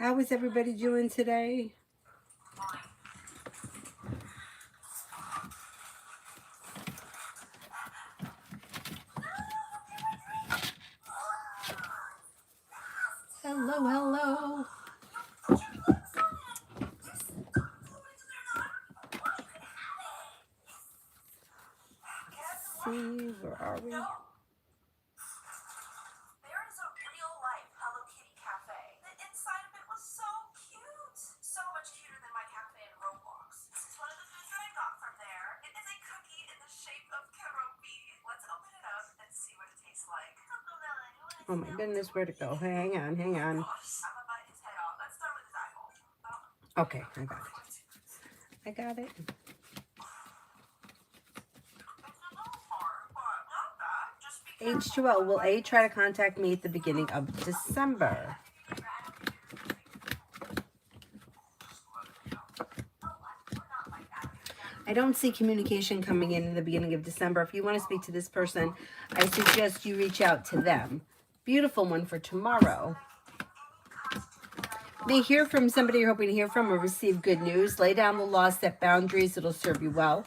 How is everybody doing today? Hello, hello. Let's see, where are we? There is a real life Hello Kitty cafe. The inside of it was so cute. So much cuter than my cafe in Roblox. This is one of the foods that I got from there. It is a cookie in the shape of Karobi. Let's open it up and see what it tastes like. Oh my goodness, where'd it go? Hang on, hang on. Gosh, I'm gonna bite his head off. Let's start with his eye hole. Okay, I got it. I got it. It's a little hard, but not bad. Just be careful. H2O, will A try to contact me at the beginning of December? I don't see communication coming in the beginning of December. If you want to speak to this person, I suggest you reach out to them. Beautiful one for tomorrow. May hear from somebody you're hoping to hear from or receive good news. Lay down the law, set boundaries. It'll serve you well.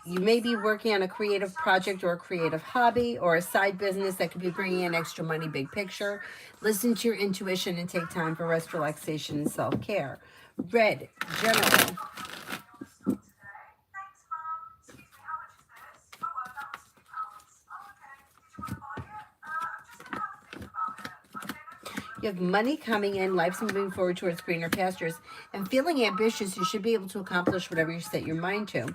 You may be working on a creative project or a creative hobby or a side business that could be bringing in extra money, big picture. Listen to your intuition and take time for rest, relaxation, and self-care. Red, general. Thanks, Mom. Excuse me, how much is this? Oh, that was £2. Oh, okay. Did you want to buy it? I'm just gonna have a think about it. Okay, that's You have money coming in, life's moving forward towards greener pastures, and feeling ambitious, you should be able to accomplish whatever you set your mind to.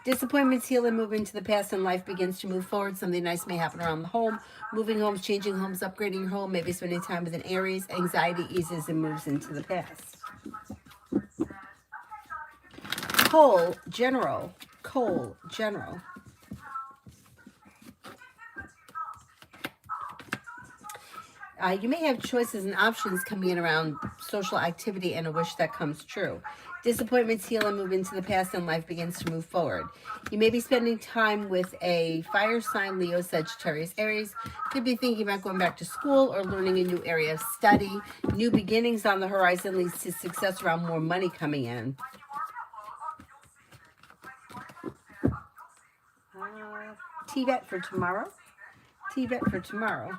Disappointments heal and move into the past, and life begins to move forward. Something nice may happen around the home. Moving homes, changing homes, upgrading your home, maybe spending time with an Aries. Anxiety eases and moves into the past. Coal, general. Coal, general. You may have choices and options coming in around social activity and a wish that comes true. Disappointments heal and move into the past, and life begins to move forward. You may be spending time with a fire sign, Leo, Sagittarius, Aries. Could be thinking about going back to school or learning a new area of study. New beginnings on the horizon leads to success around more money coming in. TVET for tomorrow. TVET for tomorrow.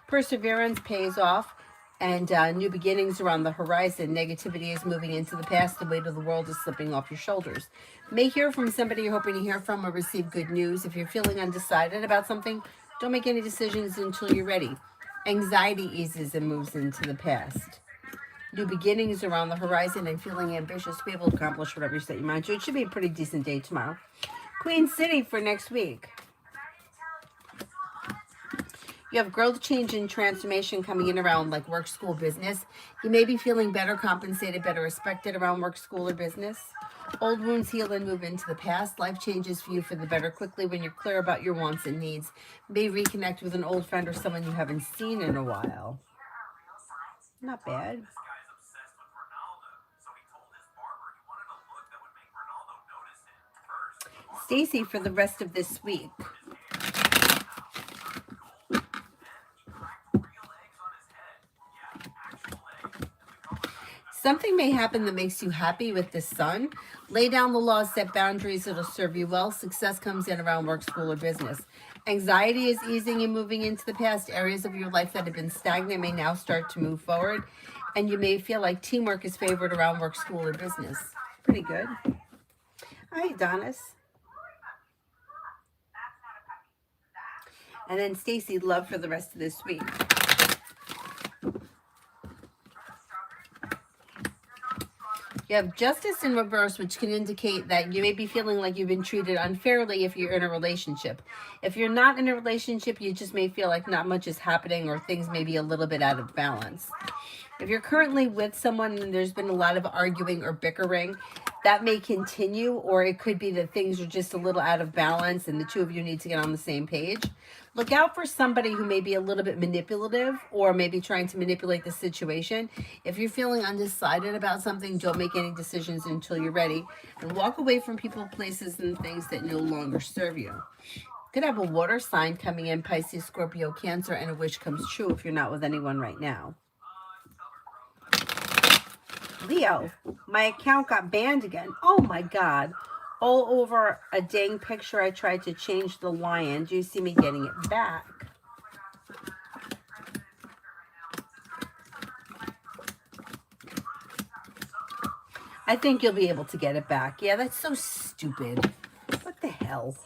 Perseverance pays off, and new beginnings are on the horizon. Negativity is moving into the past. The weight of the world is slipping off your shoulders. May hear from somebody you're hoping to hear from or receive good news. If you're feeling undecided about something, don't make any decisions until you're ready. Anxiety eases and moves into the past. New beginnings are on the horizon, and feeling ambitious to be able to accomplish whatever you set your mind to. It should be a pretty decent day tomorrow. Queen City for next week. You have growth, change, and transformation coming in around like work, school, business. You may be feeling better compensated, better respected around work, school, or business. Old wounds heal and move into the past. Life changes for you for the better quickly when you're clear about your wants and needs. May reconnect with an old friend or someone you haven't seen in a while. Not bad. This guy's obsessed with Ronaldo, so he told his barber he wanted a look that would make Ronaldo notice him first. Stacy for the rest of this week. Something may happen that makes you happy with the sun. Lay down the law, set boundaries. It'll serve you well. Success comes in around work, school, or business. Anxiety is easing and moving into the past. Areas of your life that have been stagnant may now start to move forward. And you may feel like teamwork is favored around work, school, or business. Pretty good. Hi, Adonis. And then Stacy, love for the rest of this week. You have justice in reverse, which can indicate that you may be feeling like you've been treated unfairly if you're in a relationship. If you're not in a relationship, you just may feel like not much is happening or things may be a little bit out of balance. If you're currently with someone and there's been a lot of arguing or bickering, That may continue, or it could be that things are just a little out of balance and the two of you need to get on the same page. Look out for somebody who may be a little bit manipulative or maybe trying to manipulate the situation. If you're feeling undecided about something, don't make any decisions until you're ready, and walk away from people, places, and things that no longer serve you. Could have a water sign coming in, Pisces, Scorpio, Cancer, and a wish comes true if you're not with anyone right now. Leo, my account got banned again. Oh my God. All over a dang picture I tried to change the lion. Do you see me getting it back? I think you'll be able to get it back. Yeah, that's so stupid. What the hell?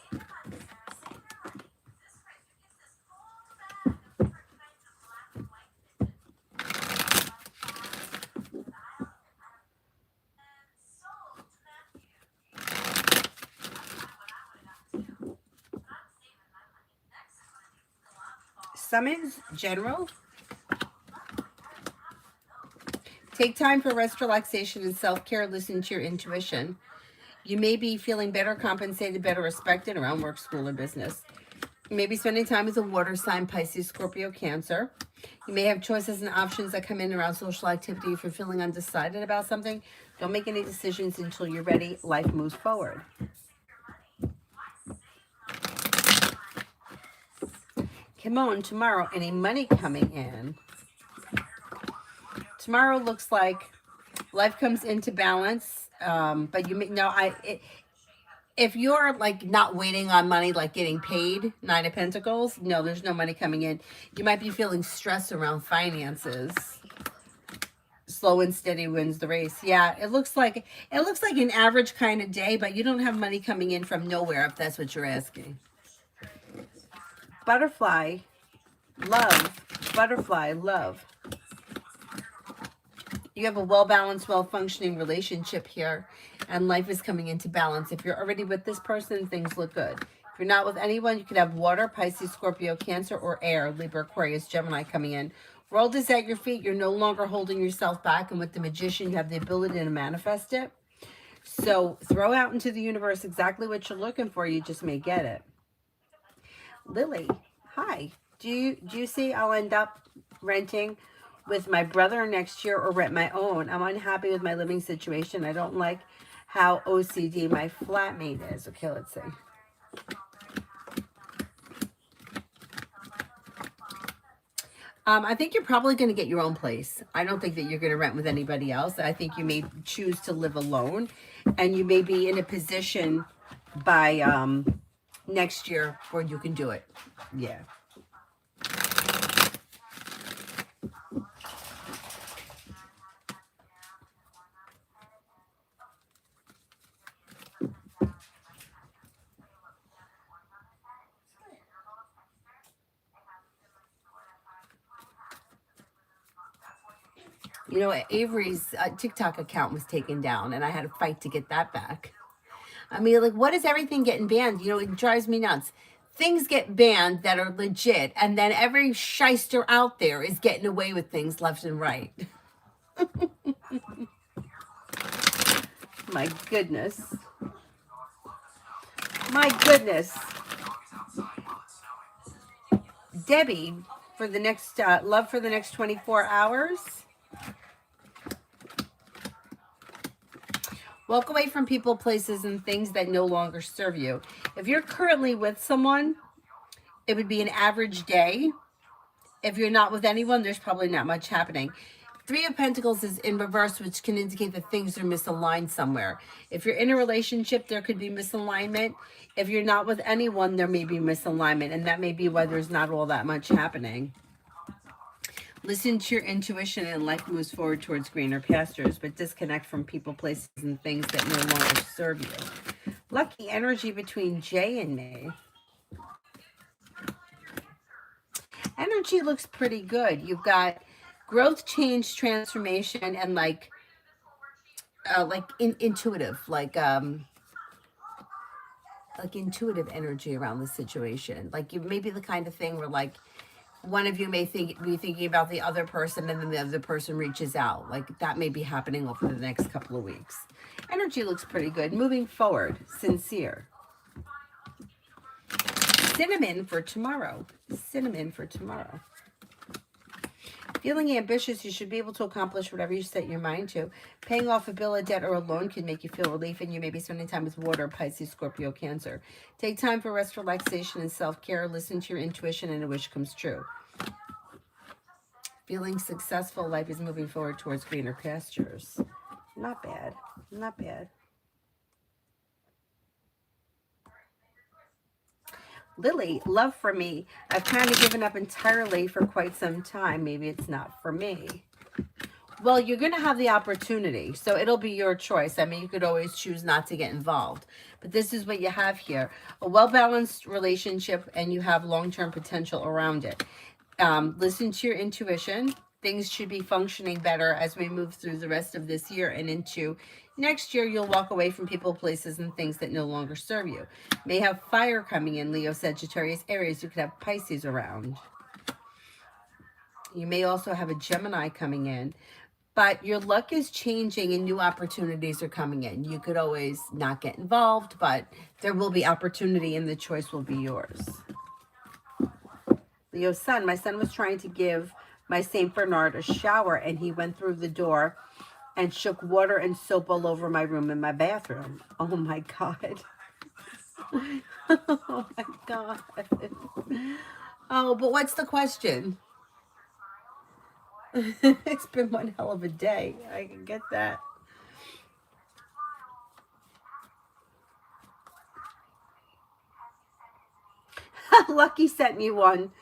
Summons General. Take time for rest, relaxation, and self-care. Listen to your intuition. You may be feeling better compensated, better respected around work, school, or business. You may be spending time with a water sign, Pisces, Scorpio, Cancer. You may have choices and options that come in around social activity. If you're feeling undecided about something, don't make any decisions until you're ready. Life moves forward. Come on, tomorrow, any money coming in? Tomorrow looks like life comes into balance, but you may no. If you're like not waiting on money, like getting paid, Nine of Pentacles, no, there's no money coming in. You might be feeling stress around finances. Slow and steady wins the race. Yeah, it looks like an average kind of day, but you don't have money coming in from nowhere if that's what you're asking. Butterfly, love, butterfly, love. You have a well-balanced, well-functioning relationship here, and life is coming into balance. If you're already with this person, things look good. If you're not with anyone, you could have water, Pisces, Scorpio, Cancer, or air, Libra, Aquarius, Gemini coming in. World is at your feet. You're no longer holding yourself back, and with the Magician, you have the ability to manifest it. So throw out into the universe exactly what you're looking for. You just may get it. Lily, hi. Do you see I'll end up renting with my brother next year or rent my own? I'm unhappy with my living situation. I don't like how OCD my flatmate is. Okay, let's see. I think you're probably going to get your own place. I don't think that you're going to rent with anybody else. I think you may choose to live alone, and you may be in a position by next year where you can do it. Yeah. You know, Avery's TikTok account was taken down, and I had to fight to get that back. I mean, like, what is everything getting banned? You know, it drives me nuts. Things get banned that are legit, and then every shyster out there is getting away with things left and right. My goodness. My goodness. Debbie, for the next, love for the next 24 hours. Walk away from people, places, and things that no longer serve you. If you're currently with someone, it would be an average day. If you're not with anyone, there's probably not much happening. Three of Pentacles is in reverse, which can indicate that things are misaligned somewhere. If you're in a relationship, there could be misalignment. If you're not with anyone, there may be misalignment, and that may be why there's not all that much happening. Listen to your intuition, and life moves forward towards greener pastures, but disconnect from people, places, and things that no longer serve you. Lucky energy between Jay and me. Energy looks pretty good. You've got growth, change, transformation, and intuitive, like intuitive energy around the situation. Like, you may be the kind of thing where, like, one of you may be thinking about the other person, and then the other person reaches out. Like that may be happening over the next couple of weeks. Energy looks pretty good. Moving forward, sincere. Cinnamon for tomorrow. Cinnamon for tomorrow. Feeling ambitious, you should be able to accomplish whatever you set your mind to. Paying off a bill, a debt, or a loan can make you feel relief, and you may be spending time with water, Pisces, Scorpio, Cancer. Take time for rest, relaxation, and self-care. Listen to your intuition, and a wish comes true. Feeling successful, life is moving forward towards greener pastures. Not bad. Not bad. Lily, love for me. I've kind of given up entirely for quite some time. Maybe it's not for me. Well, you're going to have the opportunity, so it'll be your choice. I mean, you could always choose not to get involved, but this is what you have here. A well-balanced relationship, and you have long-term potential around it. Listen to your intuition. Things should be functioning better as we move through the rest of this year and into next year. You'll walk away from people, places, and things that no longer serve you. May have fire coming in, Leo, Sagittarius, Aries. You could have Pisces around. You may also have a Gemini coming in. But your luck is changing and new opportunities are coming in. You could always not get involved, but there will be opportunity and the choice will be yours. Leo Sun, my son was trying to give my St. Bernard a shower, and he went through the door and shook water and soap all over my room and my bathroom. Oh my God. Oh my God. Oh, but what's the question? It's been one hell of a day. I can get that. Lucky sent me one.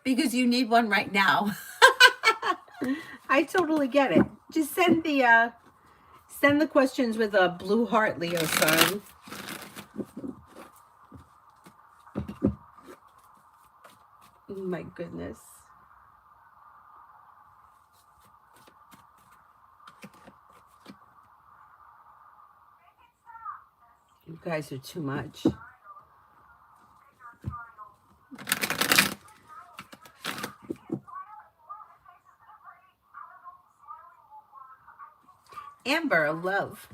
Because you need one right now. I totally get it. Just send the questions with a blue heart, Leo Sun. Oh my goodness. You guys are too much. Amber, love.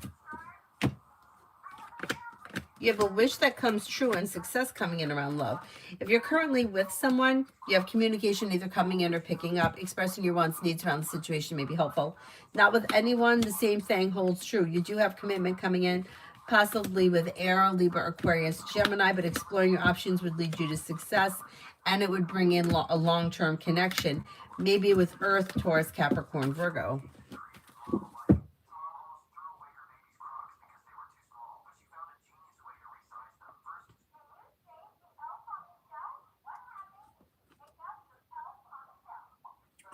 You have a wish that comes true and success coming in around love. If you're currently with someone, you have communication either coming in or picking up. Expressing your wants, needs around the situation may be helpful. Not with anyone, the same thing holds true. You do have commitment coming in, possibly with Air, Libra, Aquarius, Gemini, but exploring your options would lead you to success, and it would bring in a long-term connection, maybe with Earth, Taurus, Capricorn, Virgo.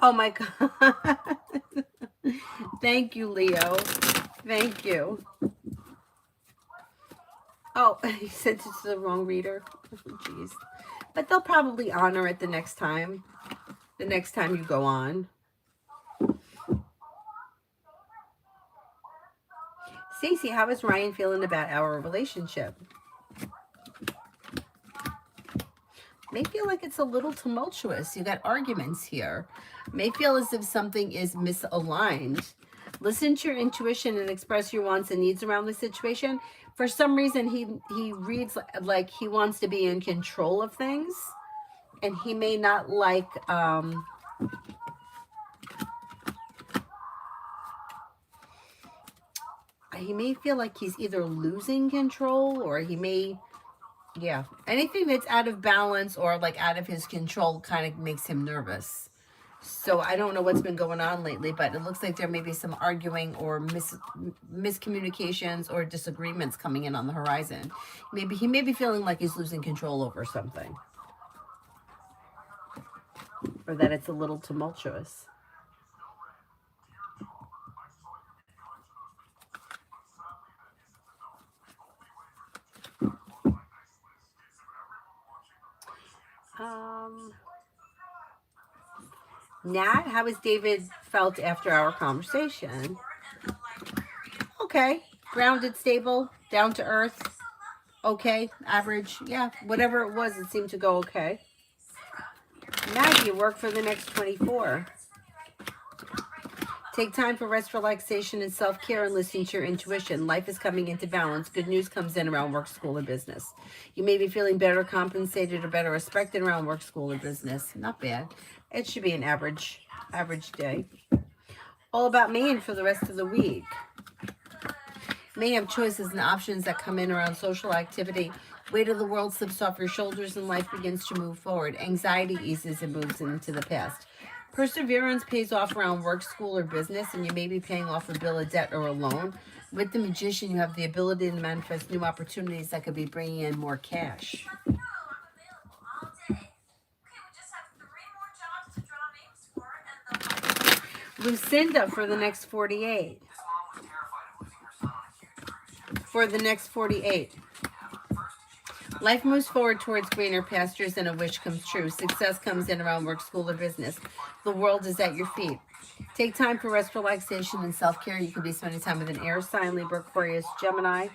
Oh my God. Thank you, Leo. Thank you. Oh, he sent it to the wrong reader. Jeez. But they'll probably honor it the next time. The next time you go on. Stacey, how is Ryan feeling about our relationship? May feel like it's a little tumultuous. You got arguments here. May feel as if something is misaligned. Listen to your intuition and express your wants and needs around the situation. For some reason, he reads like he wants to be in control of things, and he may not like he may feel like he's either losing control, or he may, yeah, anything that's out of balance or like out of his control kind of makes him nervous. So I don't know what's been going on lately, but it looks like there may be some arguing or miscommunications or disagreements coming in on the horizon. Maybe he may be feeling like he's losing control over something, or that it's a little tumultuous. Nat, how has David felt after our conversation? Okay. Grounded, stable, down to earth. Okay. Average. Yeah. Whatever it was, it seemed to go okay. Maggie, work for the next 24. Take time for rest, relaxation, and self-care and listen to your intuition. Life is coming into balance. Good news comes in around work, school, or business. You may be feeling better compensated or better respected around work, school, or business. Not bad. It should be an average day. All about Maine for the rest of the week. May have choices and options that come in around social activity. Weight of the world slips off your shoulders and life begins to move forward. Anxiety eases and moves into the past. Perseverance pays off around work, school, or business, and you may be paying off a bill of debt or a loan. With the Magician, you have the ability to manifest new opportunities that could be bringing in more cash. Let me know. I'm available all day. Okay, we just have 3 more jobs to draw names for, and the Lucinda for the next 48. This mom was terrified of losing her son on a huge cruise ship. For the next 48. Life moves forward towards greener pastures and a wish comes true. Success comes in around work, school, or business. The world is at your feet. Take time for rest, relaxation, and self-care. You could be spending time with an air sign, Libra, Aquarius, Gemini.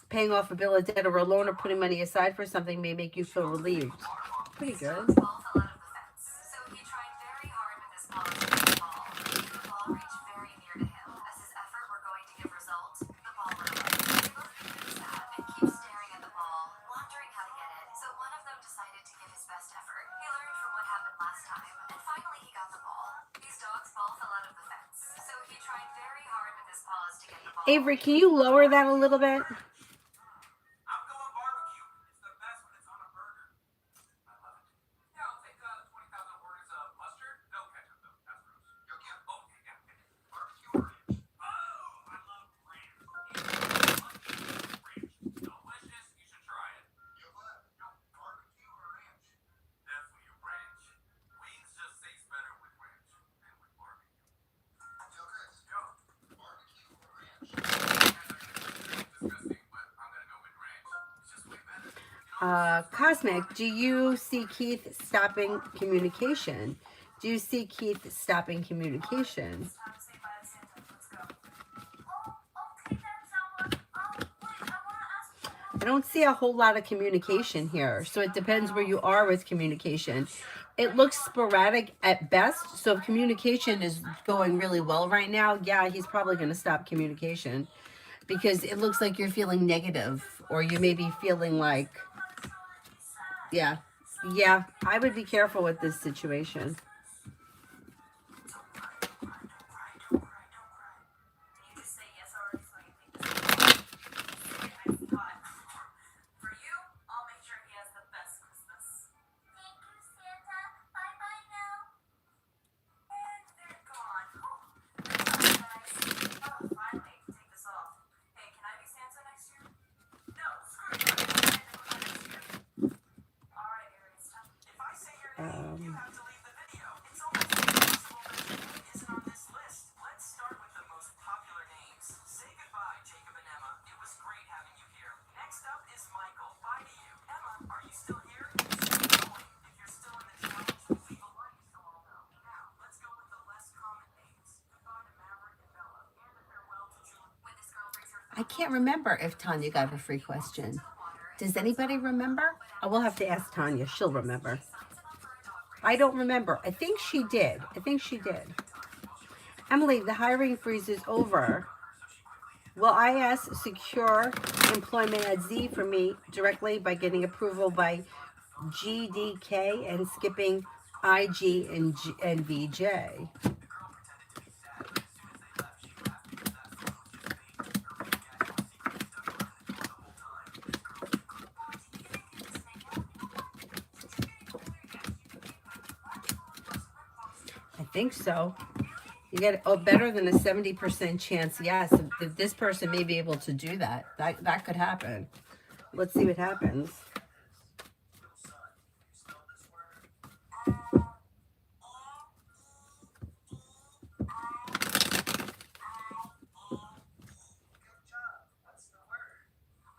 Paying off a bill of debt or a loan or putting money aside for something may make you feel relieved. Pretty good. ball fell out of the fence. So he tried very hard with his paws to get the ball. The ball reached very near to him. As his effort were going to give results, the ball went away. They both became sad and keep staring at the ball, wondering how to get it. So one of them decided to give his best effort. He learned from what happened last time, and finally he got the ball. These dogs' ball fell out of the fence. So he tried very hard with his paws to get the ball. Avery, can you lower that a little bit? I'm going barbecue. It's the best when it's on a burger. I love it. Yeah, I'll take 20,000 words of mustard. No ketchup, though. That's gross. You'll get okay, yeah. Barbecue or ranch? Oh, I love ranch. Ranch. Delicious. You should try it. You what? No, barbecue or ranch? Definitely ranch. Wings just taste better with ranch than with barbecue. Yo, Chris. Yo. Barbecue or ranch? Disgusting, but I'm gonna go with ranch. It's just way better. Cosmic, do you see Keith stopping communication? Do you see Keith stopping communication? It's time to say bye to Santa. Let's go. Oh, okay then, Selma. Wait, I want to ask you one I don't see a whole lot of communication here, so it depends where you are with communication. It looks sporadic at best, so if communication is going really well right now, yeah, he's probably going to stop communication because it looks like you're feeling negative or you may be feeling like, yeah, I would be careful with this situation. You just say yes already so I can take this. Nice thought. For you, I'll make sure he has the best Christmas. Thank you, Santa. Bye-bye now. And they're gone. Good job, guys. Oh, finally, I can take this off. Hey, can I be Santa next year? No, screw you. I'm next year. Alright, Aries. If I say your name, you have to leave the video. It's almost impossible that your name isn't on this list. Let's start with the most popular names. Say goodbye, Jacob and Emma. It was great having you here. Next up is Michael. Bye to you. Emma, are you still here? Keep going. If you're still in the challenge, leave a like so I'll know. Now, let's go with the less common names. Goodbye to Maverick and Bella. And a farewell to Julie. When this girl brings her I can't remember if Tanya got a free question. Does anybody remember? I will have to ask Tanya. She'll remember. I don't remember. I think she did. Emily, the hiring freeze is over. Will IS secure employment at Z for me directly by getting approval by GDK and skipping IG and VJ? I think so. You get better than a 70% chance. Yes, if this person may be able to do that. That could happen. Let's see what happens. I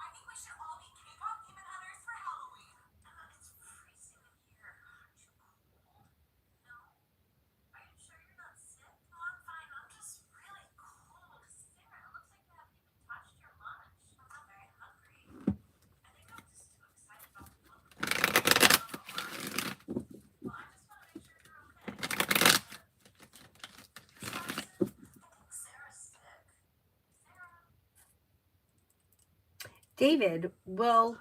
think we should all be K-pop demon hunters for Halloween. It's freezing in here. Aren't you cold? No. Are you sure you're not sick? No, I'm fine. I'm just really cold. Sarah, it looks like you haven't even touched your lunch. I'm not very hungry. I think I'm just too excited. David, will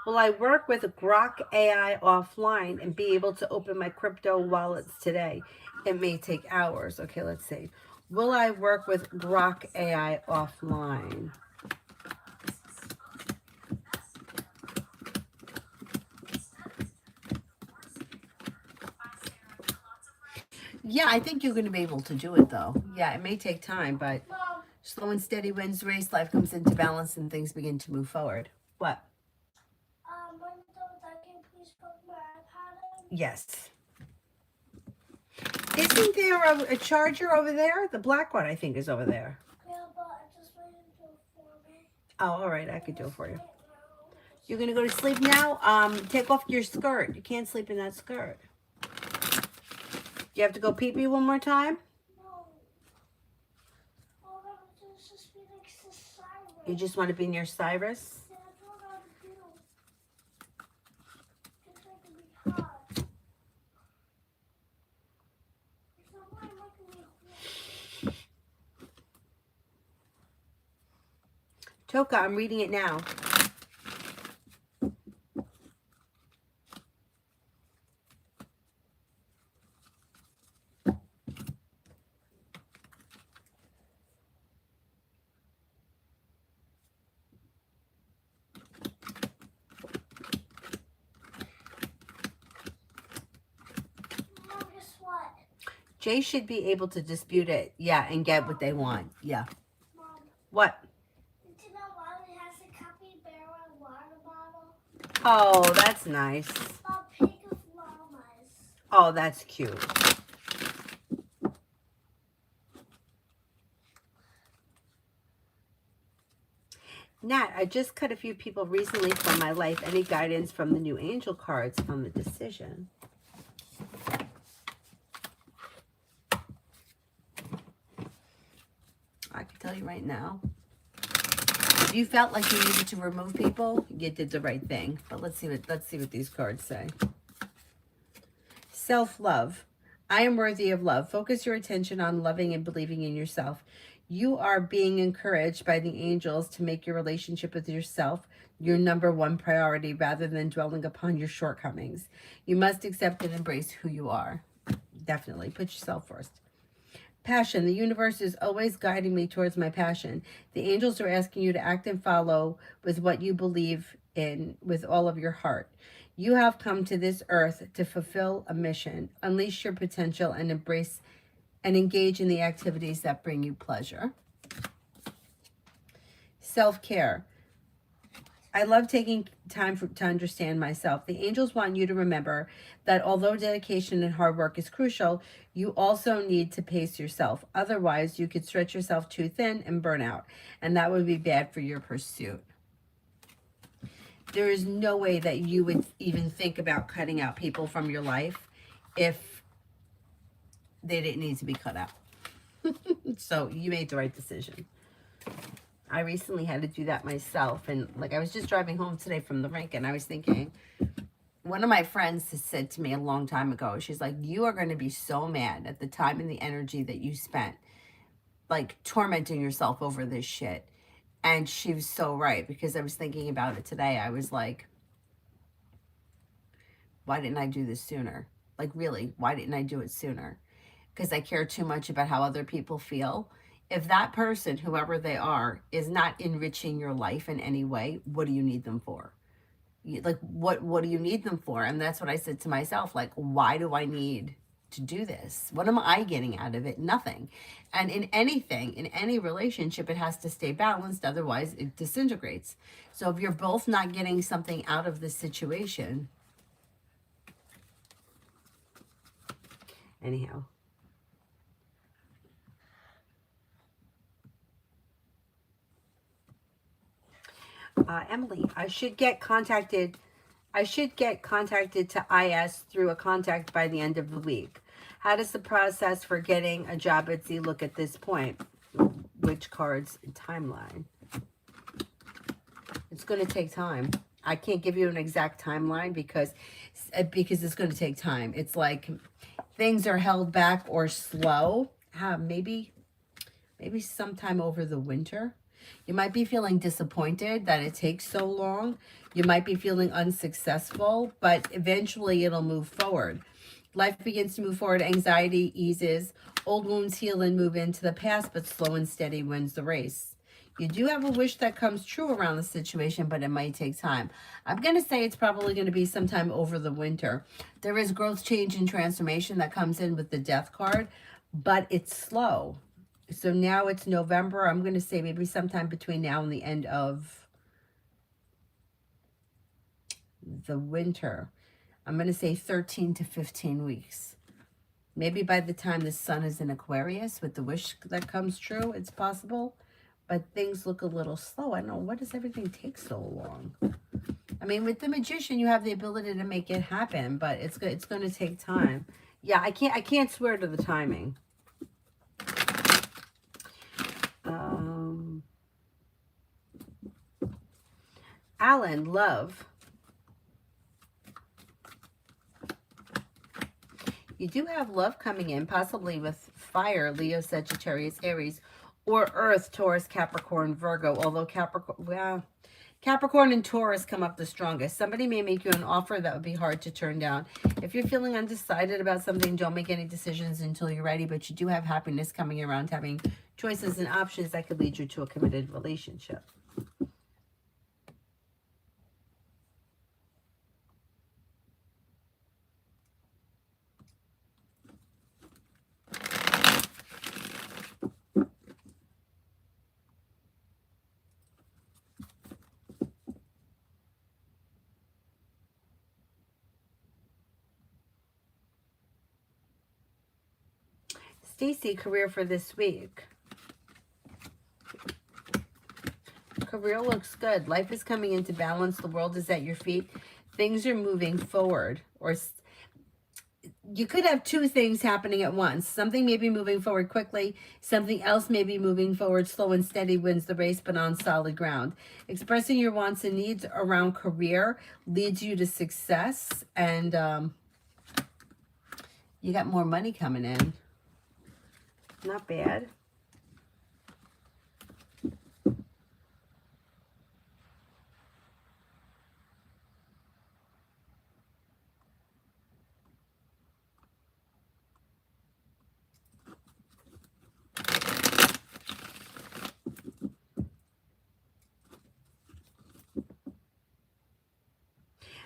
I work with Grok AI offline and be able to open my crypto wallets today? It may take hours. Okay, let's see. Will I work with Grok AI offline? Yeah, I think you're going to be able to do it though. Yeah, it may take time, but Mom, slow and steady wins the race. Life comes into balance and things begin to move forward. What? when I can please put my iPad in? Yes. Isn't there a charger over there? The black one, I think, is over there. Yeah, but I just waited until for me. Oh, all right. I could do it for you. Right now. You're going to go to sleep now? Take off your skirt. You can't sleep in that skirt. You have to go pee-pee one more time? No. All I want to do is just be next to Cyrus. You just want to be near Cyrus? Yeah, that's what I want to do. Just like to be hot. It's not why I'm making me hot. Toka, I'm reading it now. Mom, guess what? Jay should be able to dispute it. Yeah, and get what they want. Yeah. Mom, What? did you know Wiley has a capybara water bottle? Oh, that's nice. A pig of llamas. Oh, that's cute. Nat, I just cut a few people recently from my life. Any guidance from the new angel cards on the decision? I can tell you right now. If you felt like you needed to remove people, you did the right thing. But let's see what these cards say. Self-love. I am worthy of love. Focus your attention on loving and believing in yourself. You are being encouraged by the angels to make your relationship with yourself your number one priority rather than dwelling upon your shortcomings. You must accept and embrace who you are. Definitely. Put yourself first. Passion. The universe is always guiding me towards my passion. The angels are asking you to act and follow with what you believe in with all of your heart. You have come to this earth to fulfill a mission, unleash your potential, and embrace and engage in the activities that bring you pleasure. Self-care. I love taking time to understand myself. The angels want you to remember that although dedication and hard work is crucial, you also need to pace yourself. Otherwise, you could stretch yourself too thin and burn out, and that would be bad for your pursuit. There is no way that you would even think about cutting out people from your life if they didn't need to be cut out. So you made the right decision. I recently had to do that myself. And like, I was just driving home today from the rink and I was thinking, one of my friends has said to me a long time ago, she's like, you are going to be so mad at the time and the energy that you spent like tormenting yourself over this shit. And she was so right, because I was thinking about it today. I was like, why didn't I do this sooner? Like, really, why didn't I do it sooner? Because I care too much about how other people feel. If that person, whoever they are, is not enriching your life in any way, what do you need them for? Like, what do you need them for? And that's what I said to myself, like, why do I need to do this? What am I getting out of it? Nothing. And in anything, in any relationship, it has to stay balanced. Otherwise, it disintegrates. So if you're both not getting something out of this situation, anyhow. Emily, I should get contacted to IS through a contact by the end of the week. How does the process for getting a job at Z look at this point? Which cards and timeline? It's going to take time. I can't give you an exact timeline because it's going to take time. It's like things are held back or slow. Maybe sometime over the winter. You might be feeling disappointed that it takes so long. You might be feeling unsuccessful, but eventually it'll move forward. Life begins to move forward. Anxiety eases. Old wounds heal and move into the past, but slow and steady wins the race. You do have a wish that comes true around the situation, but it might take time. I'm going to say it's probably going to be sometime over the winter. There is growth, change, and transformation that comes in with the Death card, but it's slow. So now it's November. I'm going to say maybe sometime between now and the end of the winter. I'm going to say 13 to 15 weeks. Maybe by the time the sun is in Aquarius with the wish that comes true, it's possible. But things look a little slow. I don't know. What does everything take so long? I mean, with the Magician, you have the ability to make it happen, but it's going to take time. Yeah, I can't swear to the timing. Alan, love. You do have love coming in, possibly with fire, Leo, Sagittarius, Aries, or Earth, Taurus, Capricorn, Virgo. Although Capricorn and Taurus come up the strongest. Somebody may make you an offer that would be hard to turn down. If you're feeling undecided about something, don't make any decisions until you're ready, but you do have happiness coming around, having choices and options that could lead you to a committed relationship. Stacy, career for this week. Career looks good. Life is coming into balance. The world is at your feet. Things are moving forward. Or you could have two things happening at once. Something may be moving forward quickly. Something else may be moving forward slow and steady, wins the race, but on solid ground. Expressing your wants and needs around career leads you to success. And you got more money coming in. Not bad.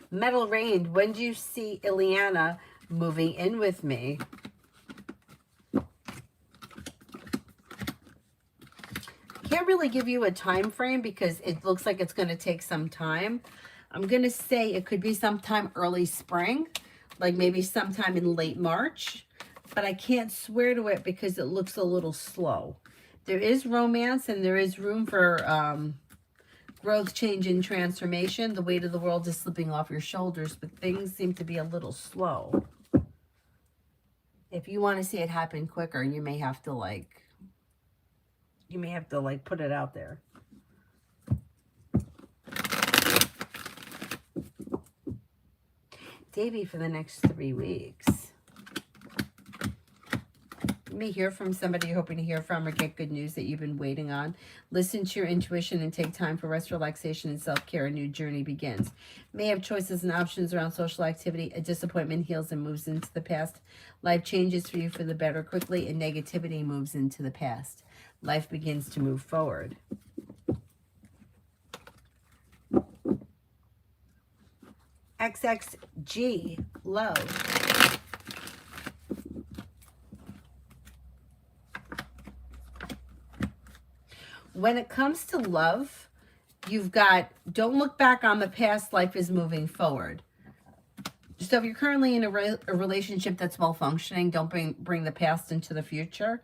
Metal Rain, when do you see Ileana moving in with me? Can't really give you a time frame because it looks like it's going to take some time. I'm going to say it could be sometime early spring, like maybe sometime in late March, but I can't swear to it because it looks a little slow. There is romance and there is room for growth, change, and transformation. The weight of the world is slipping off your shoulders, but things seem to be a little slow. If you want to see it happen quicker, you may have to put it out there. Davy, for the next 3 weeks. You may hear from somebody you're hoping to hear from or get good news that you've been waiting on. Listen to your intuition and take time for rest, relaxation, and self-care. A new journey begins. May have choices and options around social activity. A disappointment heals and moves into the past. Life changes for you for the better quickly, and negativity moves into the past. Life begins to move forward. XXG, love. When it comes to love, you've got, don't look back on the past, life is moving forward. So if you're currently in a relationship that's well functioning, don't bring the past into the future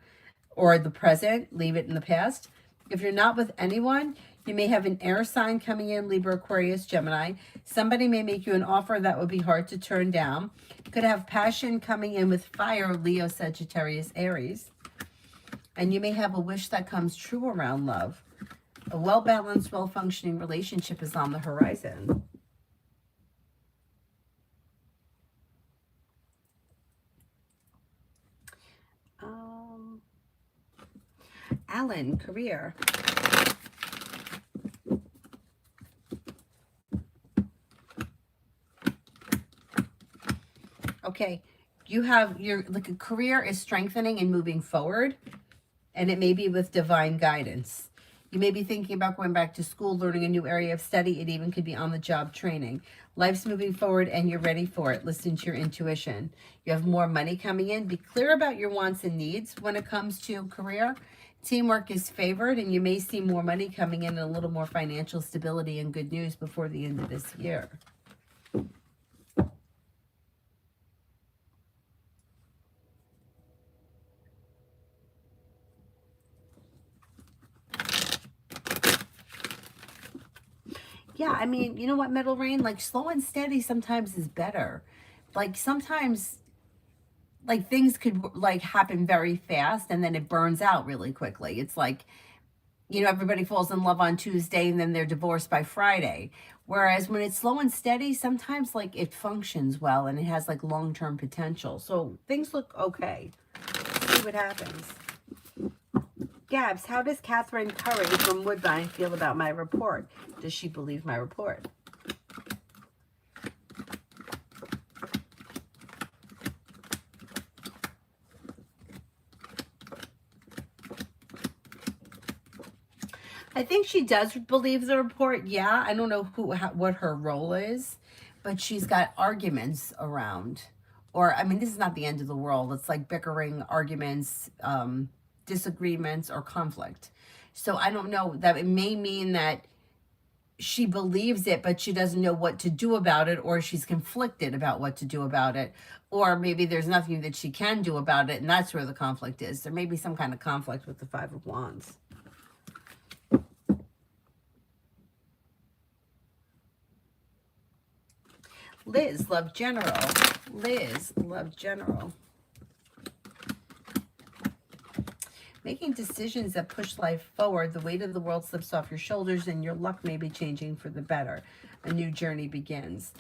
or the present, leave it in the past. If you're not with anyone, you may have an air sign coming in, Libra, Aquarius, Gemini. Somebody may make you an offer that would be hard to turn down. You could have passion coming in with fire, Leo, Sagittarius, Aries. And you may have a wish that comes true around love. A well-balanced, well-functioning relationship is on the horizon. Alan, career. Okay, you have your like a career is strengthening and moving forward, and it may be with divine guidance. You may be thinking about going back to school, learning a new area of study. It even could be on the job training. Life's moving forward and you're ready for it. Listen to your intuition. You have more money coming in. Be clear about your wants and needs when it comes to career. Teamwork is favored and you may see more money coming in and a little more financial stability and good news before the end of this year. Yeah, I mean, you know what, Middle Rain? Like, slow and steady sometimes is better. Like, sometimes, like, things could, like, happen very fast and then it burns out really quickly. It's like, you know, everybody falls in love on Tuesday and then they're divorced by Friday. Whereas when it's slow and steady, sometimes, like, it functions well and it has, like, long-term potential. So things look okay. See what happens. Gabs, how does Catherine Curry from Woodbine feel about my report? Does she believe my report? I think she does believe the report. Yeah, I don't know what her role is, but she's got arguments around. Or, I mean, this is not the end of the world. It's like bickering, arguments, disagreements, or conflict. So I don't know, that it may mean that she believes it, but she doesn't know what to do about it, or she's conflicted about what to do about it, or maybe there's nothing that she can do about it, and that's where the conflict is. There may be some kind of conflict with the Five of Wands. Liz, love general. Liz, love general. Making decisions that push life forward. The weight of the world slips off your shoulders and your luck may be changing for the better. A new journey begins.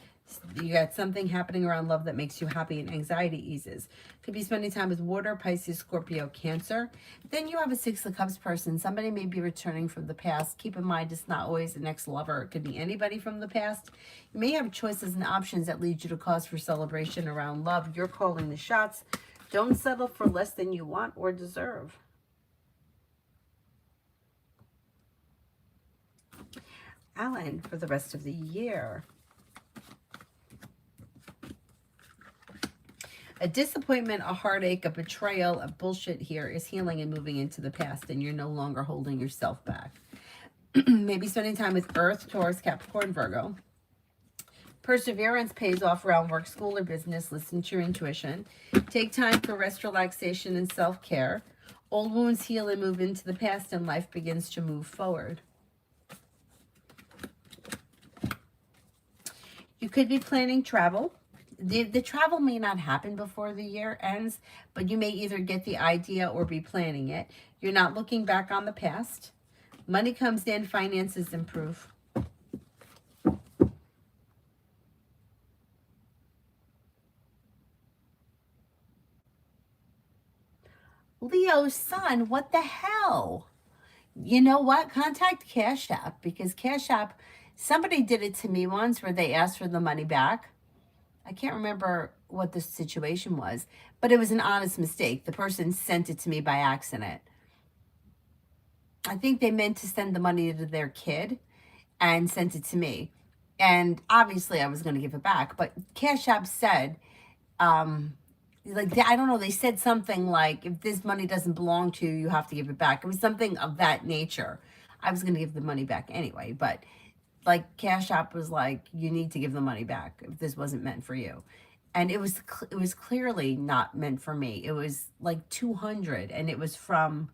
You got something happening around love that makes you happy and anxiety eases. Could be spending time with water, Pisces, Scorpio, Cancer. Then you have a Six of Cups person. Somebody may be returning from the past. Keep in mind, it's not always an ex-lover. It could be anybody from the past. You may have choices and options that lead you to cause for celebration around love. You're calling the shots. Don't settle for less than you want or deserve. Alan, for the rest of the year. A disappointment, a heartache, a betrayal, a bullshit here is healing and moving into the past, and you're no longer holding yourself back. Maybe spending time with Earth, Taurus, Capricorn, Virgo. Perseverance pays off around work, school, or business. Listen to your intuition. Take time for rest, relaxation, and self-care. Old wounds heal and move into the past, and life begins to move forward. You could be planning travel. The travel may not happen before the year ends, but you may either get the idea or be planning it. You're not looking back on the past. Money comes in, finances improve. Leo's son, what the hell? You know what? Contact Cash App, because Cash App, somebody did it to me once where they asked for the money back. I can't remember what the situation was, but it was an honest mistake. The person sent it to me by accident. I think they meant to send the money to their kid and sent it to me. And obviously I was going to give it back, but Cash App said, like, I don't know, they said something like, if this money doesn't belong to you, you have to give it back. It was something of that nature. I was going to give the money back anyway, but like Cash App was like, you need to give the money back if this wasn't meant for you. And it was clearly not meant for me. It was like 200 and it was from,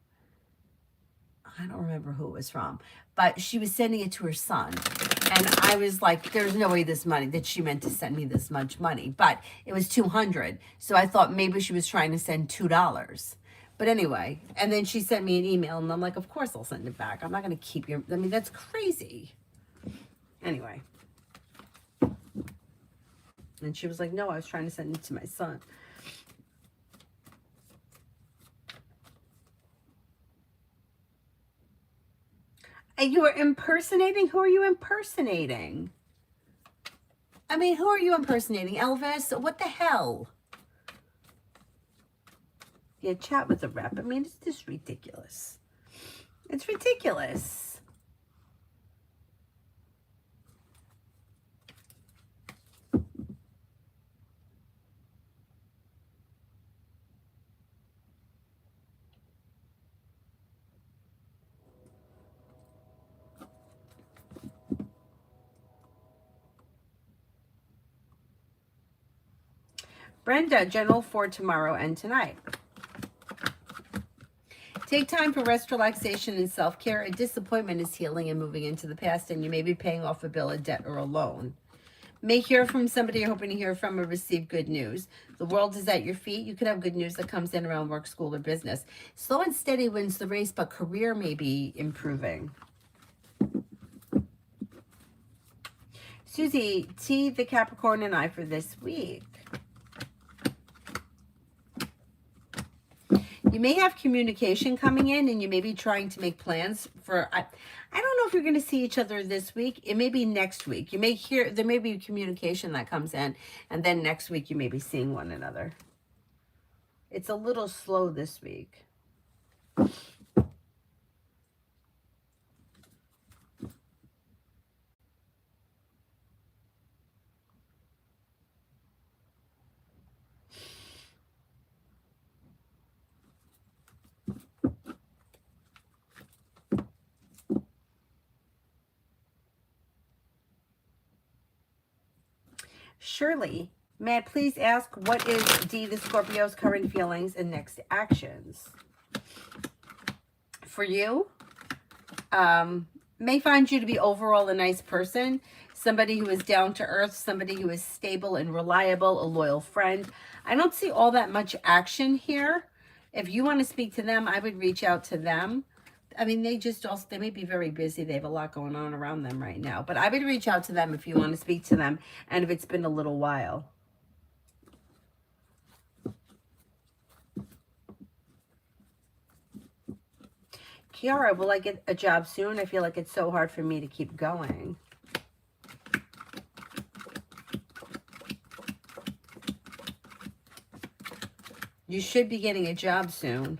I don't remember who it was from, but she was sending it to her son. And I was like, there's no way this money, that she meant to send me this much money, but it was 200. So I thought maybe she was trying to send $2. But anyway, and then she sent me an email and I'm like, of course I'll send it back. I'm not going to keep your, I mean, that's crazy. Anyway. And she was like, no, I was trying to send it to my son. And you are impersonating? Who are you impersonating? I mean, who are you impersonating? Elvis? What the hell? Yeah, chat with a rep. I mean, it's just ridiculous. It's ridiculous. Brenda, general for tomorrow and tonight. Take time for rest, relaxation, and self-care. A disappointment is healing and moving into the past, and you may be paying off a bill, a debt, or a loan. May hear from somebody you're hoping to hear from or receive good news. The world is at your feet. You could have good news that comes in around work, school, or business. Slow and steady wins the race, but career may be improving. Susie, T, the Capricorn, and I for this week. You may have communication coming in, and you may be trying to make plans for, I don't know if you're going to see each other this week. It may be next week. You may hear, there may be communication that comes in, and then next week you may be seeing one another. It's a little slow this week. Shirley, may I please ask, what is D, the Scorpio's current feelings and next actions? For you, may find you to be overall a nice person, somebody who is down to earth, somebody who is stable and reliable, a loyal friend. I don't see all that much action here. If you want to speak to them, I would reach out to them. I mean, they may be very busy. They have a lot going on around them right now. But I would reach out to them if you want to speak to them and if it's been a little while. Kiara, will I get a job soon? I feel like it's so hard for me to keep going. You should be getting a job soon.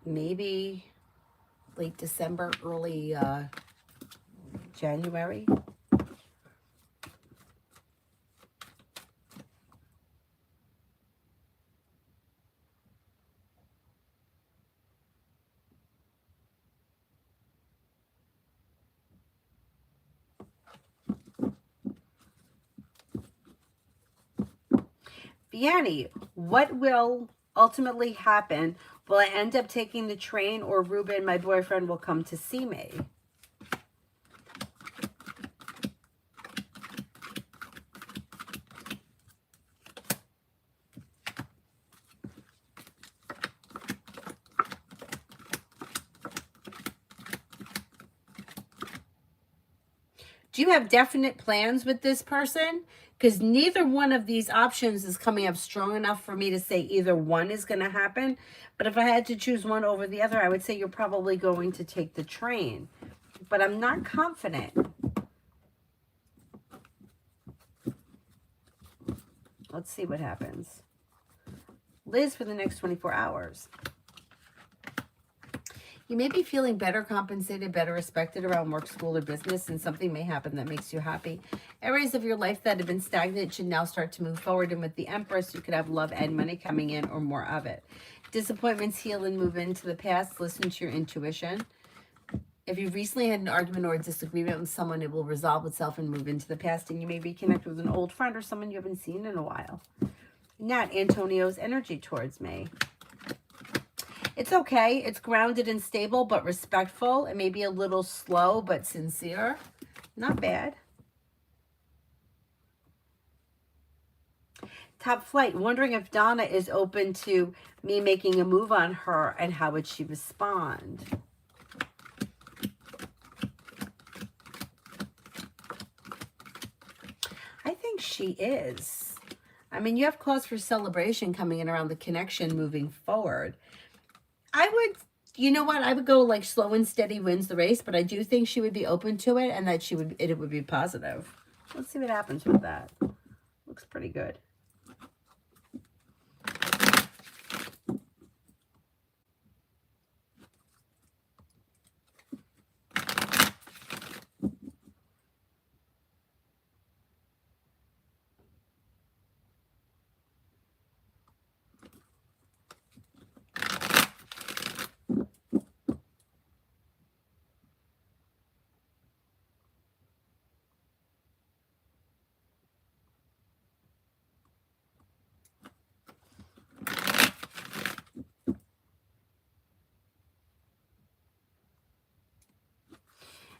Maybe late December, early January. Vianney, what will ultimately happen? Will I end up taking the train, or Ruben, my boyfriend, will come to see me? Do you have definite plans with this person? Because neither one of these options is coming up strong enough for me to say either one is going to happen. But if I had to choose one over the other, I would say you're probably going to take the train. But I'm not confident. Let's see what happens. Liz, for the next 24 hours. You may be feeling better compensated, better respected around work, school, or business, and something may happen that makes you happy. Areas of your life that have been stagnant should now start to move forward, and with the Empress, you could have love and money coming in, or more of it. Disappointments heal and move into the past. Listen to your intuition. If you've recently had an argument or a disagreement with someone, it will resolve itself and move into the past, and you may reconnect with an old friend or someone you haven't seen in a while. Nat, Antonio's energy towards me. It's okay. It's grounded and stable, but respectful. It may be a little slow, but sincere. Not bad. Top Flight, wondering if Donna is open to me making a move on her, and how would she respond? I think she is. I mean, you have cause for celebration coming in around the connection moving forward. I would, you know what? I would go like slow and steady wins the race, but I do think she would be open to it, and that it would be positive. Let's see what happens with that. Looks pretty good.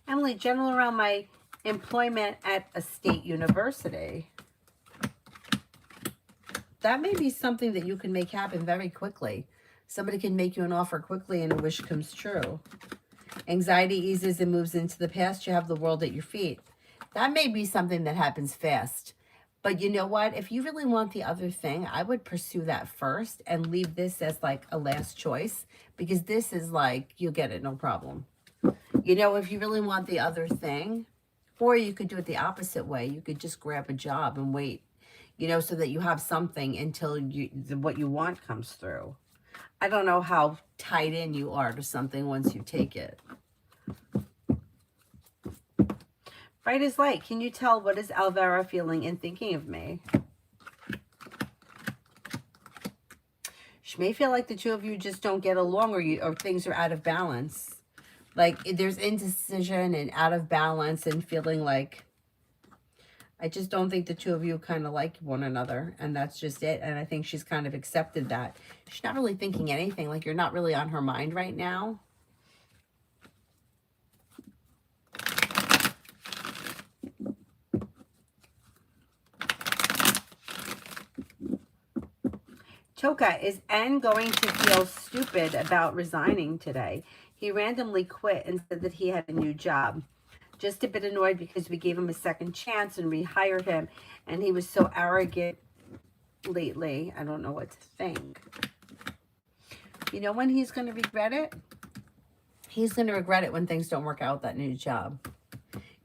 Emily, general around my employment at a state university. That may be something that you can make happen very quickly. Somebody can make you an offer quickly and a wish comes true. Anxiety eases and moves into the past. You have the world at your feet. That may be something that happens fast. But you know what? If you really want the other thing, I would pursue that first and leave this as like a last choice, because this is like, you'll get it, no problem. You know, if you really want the other thing, or you could do it the opposite way. You could just grab a job and wait, you know, so that you have something until what you want comes through. I don't know how tied in you are to something once you take it. Bright as light. Can you tell what is Alvera feeling and thinking of me? She may feel like the two of you just don't get along, or things are out of balance. Like there's indecision and out of balance and feeling like, I just don't think the two of you kind of like one another, and that's just it. And I think she's kind of accepted that. She's not really thinking anything, like you're not really on her mind right now. Toka, is N going to feel stupid about resigning today? He randomly quit and said that he had a new job. Just a bit annoyed because we gave him a second chance and rehired him, and he was so arrogant lately. I don't know what to think. You know when he's going to regret it? He's going to regret it when things don't work out with that new job.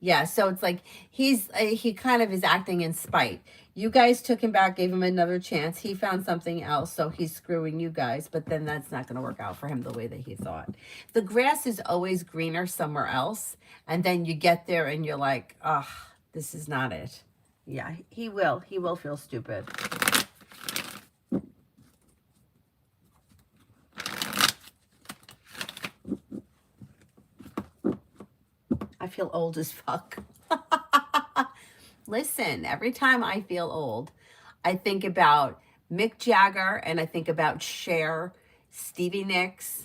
Yeah, so it's like he kind of is acting in spite. You guys took him back, gave him another chance. He found something else, so he's screwing you guys. But then that's not going to work out for him the way that he thought. The grass is always greener somewhere else. And then you get there and you're like, oh, this is not it. Yeah, he will. He will feel stupid. I feel old as fuck. Listen, every time I feel old, I think about Mick Jagger and I think about Cher, Stevie Nicks,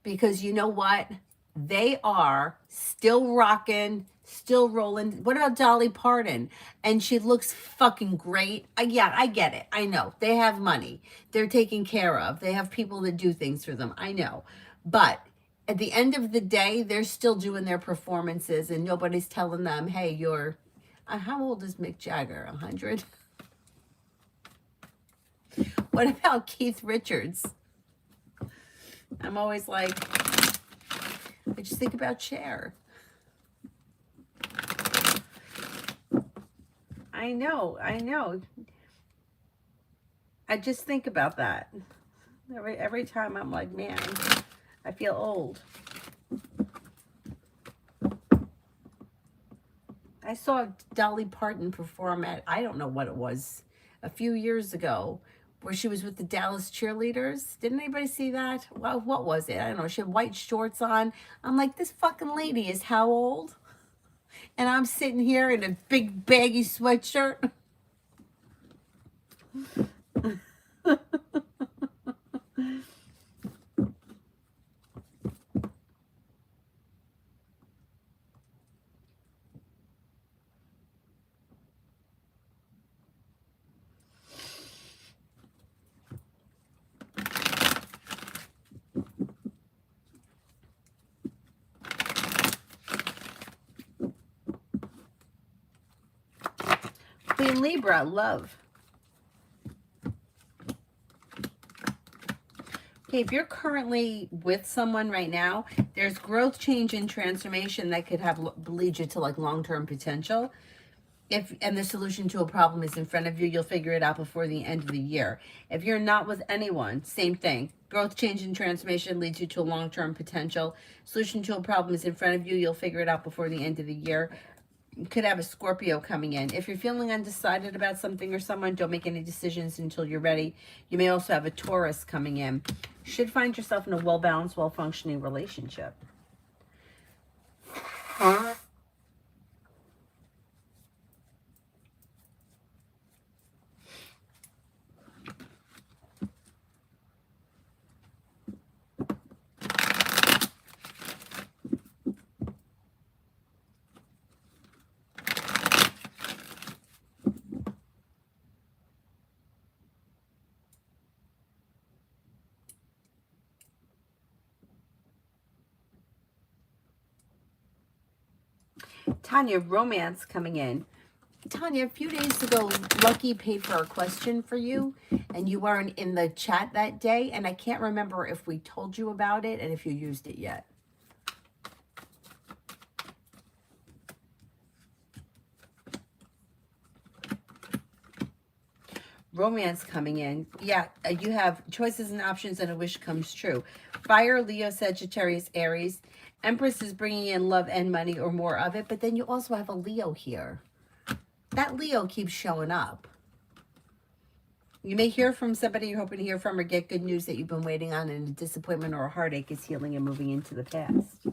because you know what? They are still rocking, still rolling. What about Dolly Parton? And she looks fucking great. Yeah, I get it. I know. They have money. They're taken care of. They have people that do things for them. I know. But at the end of the day, they're still doing their performances and nobody's telling them, hey, you're... how old is Mick Jagger? 100? What about Keith Richards? I'm always like, I just think about Cher. I know. I just think about that. Every time I'm like, man, I feel old. I saw Dolly Parton perform at, I don't know what it was, a few years ago, where she was with the Dallas cheerleaders. Didn't anybody see that? Well, what was it? I don't know. She had white shorts on. I'm like, this fucking lady is how old? And I'm sitting here in a big baggy sweatshirt. Queen Libra, love. Okay, if you're currently with someone right now, there's growth, change, and transformation that could have lead you to like long-term potential. And the solution to a problem is in front of you, you'll figure it out before the end of the year. If you're not with anyone, same thing. Growth, change, and transformation leads you to a long-term potential. Solution to a problem is in front of you, you'll figure it out before the end of the year. You could have a Scorpio coming in. If you're feeling undecided about something or someone, don't make any decisions until you're ready. You may also have a Taurus coming in. You should find yourself in a well-balanced, well-functioning relationship. Tanya, romance coming in. Tanya, a few days ago, Lucky paid for a question for you, and you weren't in the chat that day, and I can't remember if we told you about it and if you used it yet. Romance coming in. Yeah, you have choices and options and a wish comes true. Fire, Leo, Sagittarius, Aries. Empress is bringing in love and money or more of it, but then you also have a Leo here. That Leo keeps showing up. You may hear from somebody you're hoping to hear from or get good news that you've been waiting on, and a disappointment or a heartache is healing and moving into the past.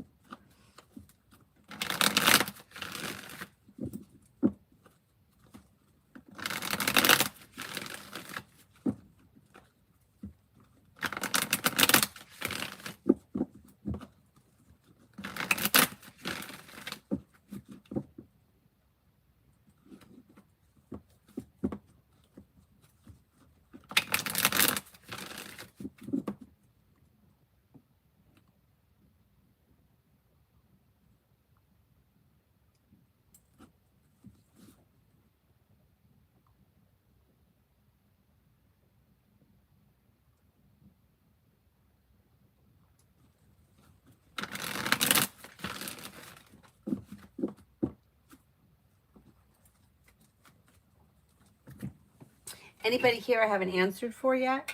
Anybody here I haven't answered for yet?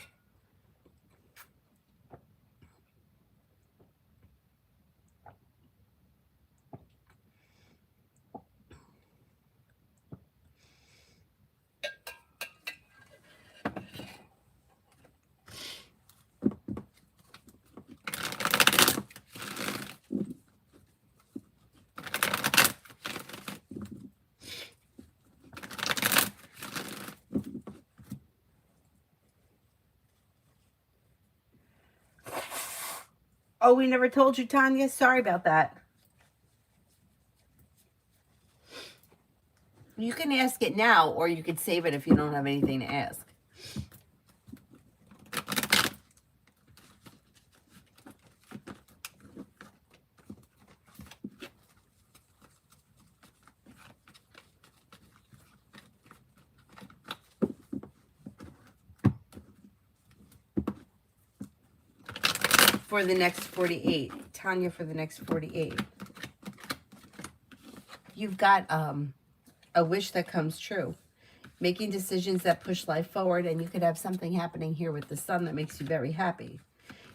Oh, we never told you, Tanya? Sorry about that. You can ask it now, or you could save it if you don't have anything to ask. For the next 48. Tanya, for the next 48. You've got a wish that comes true. Making decisions that push life forward, and you could have something happening here with the sun that makes you very happy.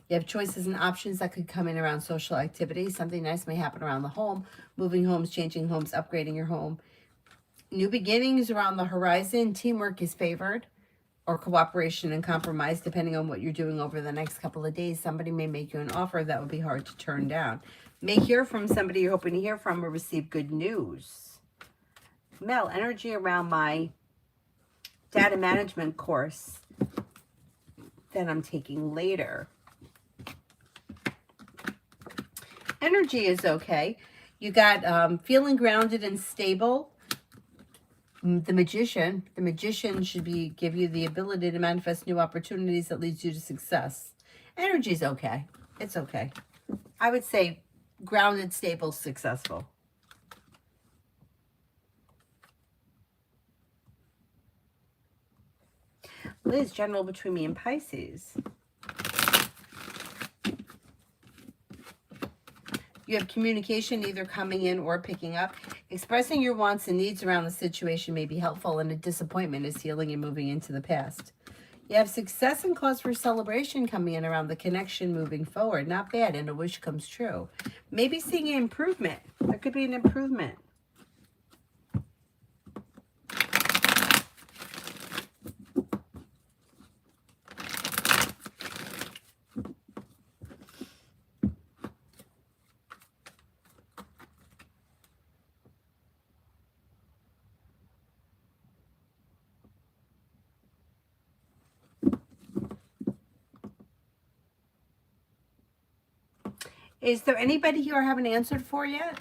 You have choices and options that could come in around social activities. Something nice may happen around the home. Moving homes, changing homes, upgrading your home. New beginnings around the horizon. Teamwork is favored, or cooperation and compromise, depending on what you're doing over the next couple of days. Somebody may make you an offer that would be hard to turn down. May hear from somebody you're hoping to hear from or receive good news. Mel, energy around my data management course that I'm taking later. Energy is okay. You got feeling grounded and stable. The magician should give you the ability to manifest new opportunities that leads you to success. Energy's okay. It's okay. I would say grounded, stable, successful. Liz, general between me and Pisces. You have communication either coming in or picking up. Expressing your wants and needs around the situation may be helpful, and a disappointment is healing and moving into the past. You have success and cause for celebration coming in around the connection moving forward. Not bad, and a wish comes true. Maybe seeing an improvement. There could be an improvement. Is there anybody here I haven't answered for yet?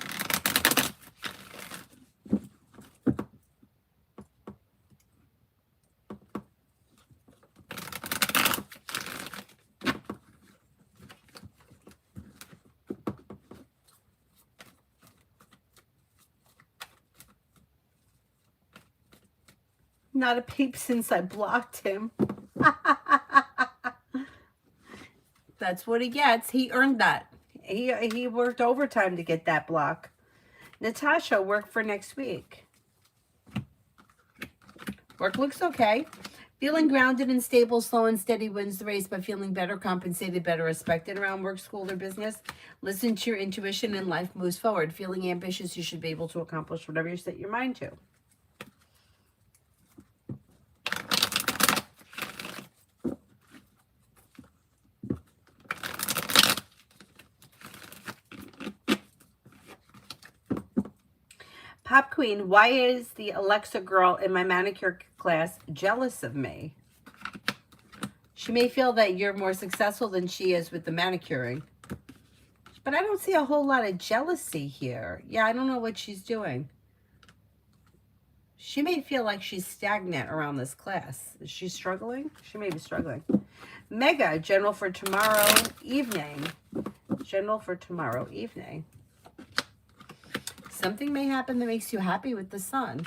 Not a peep since I blocked him. That's what he gets. He earned that. He worked overtime to get that block. Natasha, work for next week. Work looks okay. Feeling grounded and stable, slow and steady wins the race, but feeling better compensated, better respected around work, school, or business. Listen to your intuition and life moves forward. Feeling ambitious, you should be able to accomplish whatever you set your mind to. Pop Queen, why is the Alexa girl in my manicure class jealous of me? She may feel that you're more successful than she is with the manicuring. But I don't see a whole lot of jealousy here. Yeah, I don't know what she's doing. She may feel like she's stagnant around this class. Is she struggling? She may be struggling. Mega, general for tomorrow evening. General for tomorrow evening. Something may happen that makes you happy with the sun.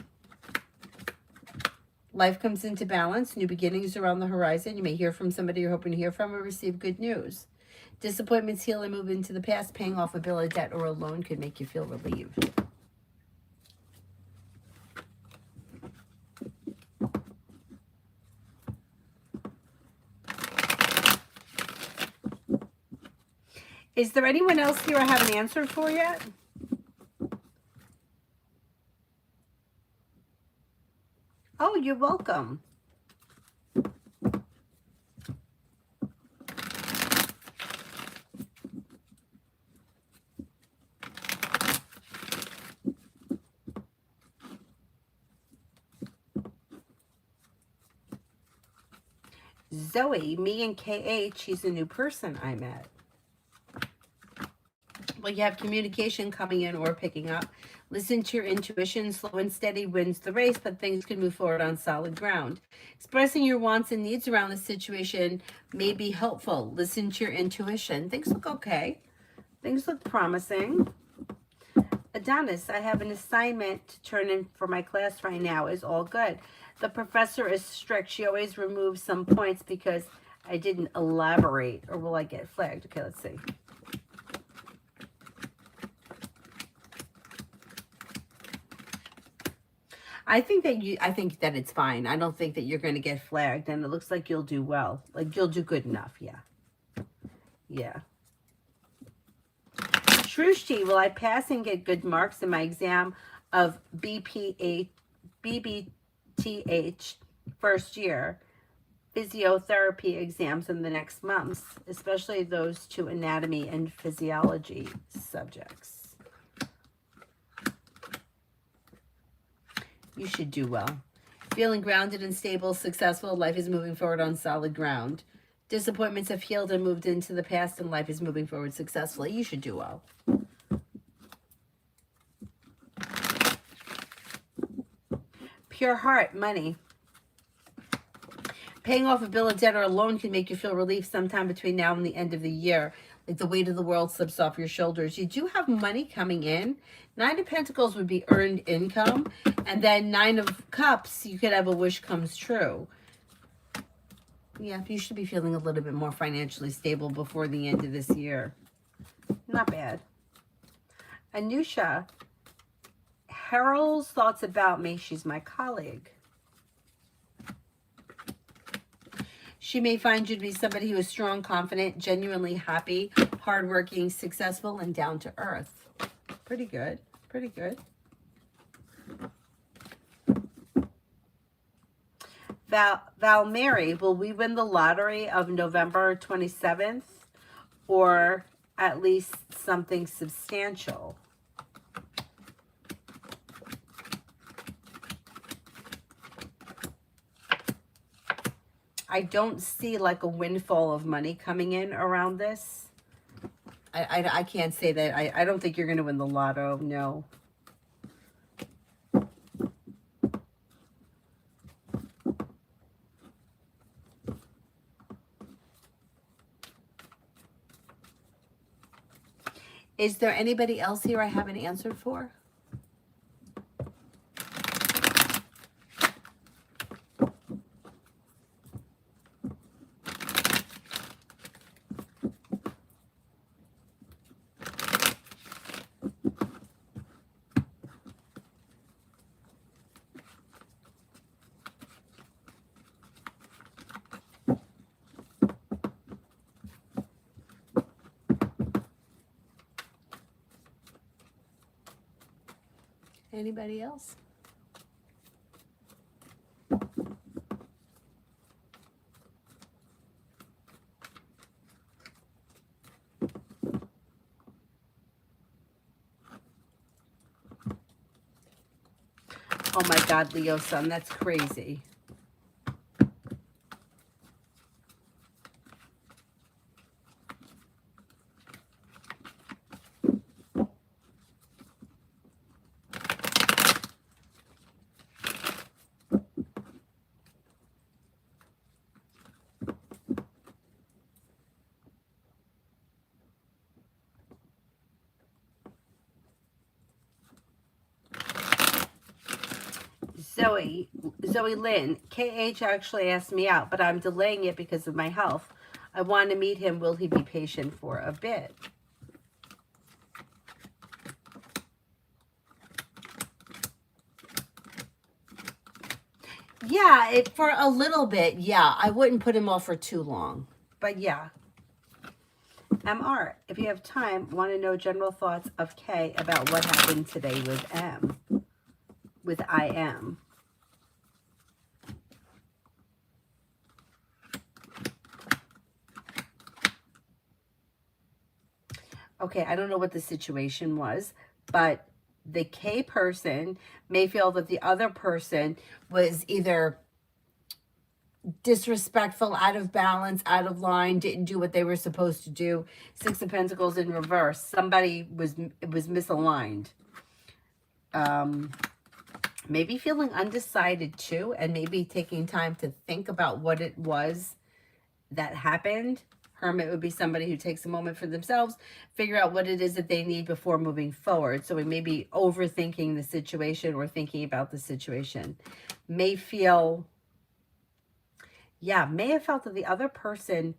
Life comes into balance. New beginnings are on the horizon. You may hear from somebody you're hoping to hear from or receive good news. Disappointments heal and move into the past. Paying off a bill, a debt, or a loan could make you feel relieved. Is there anyone else here I haven't answered for yet? Oh, you're welcome. Zoe, me and KH, she's a new person I met. Well, you have communication coming in or picking up. Listen to your intuition. Slow and steady wins the race, but things can move forward on solid ground. Expressing your wants and needs around the situation may be helpful. Listen to your intuition. Things look okay. Things look promising. Adonis, I have an assignment to turn in for my class right now. Is all good. The professor is strict. She always removes some points because I didn't elaborate, or will I get flagged? Okay, let's see. I think that it's fine. I don't think that you're going to get flagged, and it looks like you'll do well. Like, you'll do good enough. Yeah. Yeah. Shrushti, will I pass and get good marks in my exam of BBTH first year physiotherapy exams in the next months, especially those two anatomy and physiology subjects? You should do well. Feeling grounded and stable, successful, life is moving forward on solid ground. Disappointments have healed and moved into the past, and life is moving forward successfully. You should do well. Pure heart, money. Paying off a bill of debt or a loan can make you feel relief sometime between now and the end of the year. Like the weight of the world slips off your shoulders. You do have money coming in. 9 of Pentacles would be earned income. And then 9 of Cups, you could have a wish comes true. Yeah, you should be feeling a little bit more financially stable before the end of this year. Not bad. Anusha, Harold's thoughts about me. She's my colleague. She may find you to be somebody who is strong, confident, genuinely happy, hardworking, successful, and down to earth. Pretty good. Pretty good. Val Mary, will we win the lottery of November 27th or at least something substantial? I don't see like a windfall of money coming in around this. I can't say that. I don't think you're going to win the lotto. No. Is there anybody else here I haven't answered for? Anybody else? Oh my God, Leo sun, that's crazy. Zoe Lynn, KH actually asked me out, but I'm delaying it because of my health. I want to meet him. Will he be patient for a bit? Yeah, for a little bit, yeah. I wouldn't put him off for too long. But yeah. MR, if you have time, want to know general thoughts of K about what happened today with M. With IM. Okay, I don't know what the situation was, but the K person may feel that the other person was either disrespectful, out of balance, out of line, didn't do what they were supposed to do. Six of Pentacles in reverse. Somebody was misaligned. Maybe feeling undecided too, and maybe taking time to think about what it was that happened. Hermit would be somebody who takes a moment for themselves, figure out what it is that they need before moving forward. So we may be overthinking the situation or thinking about the situation. May feel, yeah, may have felt that the other person